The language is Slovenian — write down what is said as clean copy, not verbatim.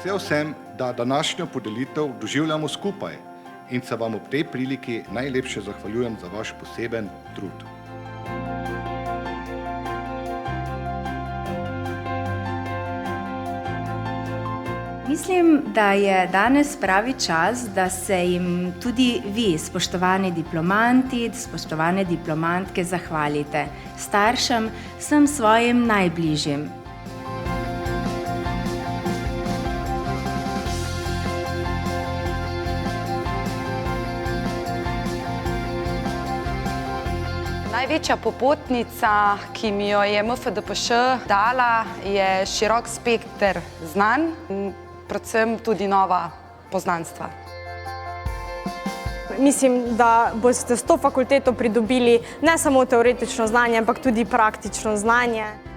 Vesel sem, da današnjo podelitev doživljamo skupaj in se vam ob tej priliki najlepše zahvaljujem za vaš poseben trud. Mislim, da je danes pravi čas, da se jim tudi vi, spoštovani diplomanti, spoštovane diplomantke, zahvalite. Staršem, vsem svojim najbližjim. Največja popotnica, ki mi jo je MFDPŠ dala, je širok spekter znanj, predvsem tudi nova poznanstva. Mislim, da boste s to fakulteto pridobili ne samo teoretično znanje, ampak tudi praktično znanje.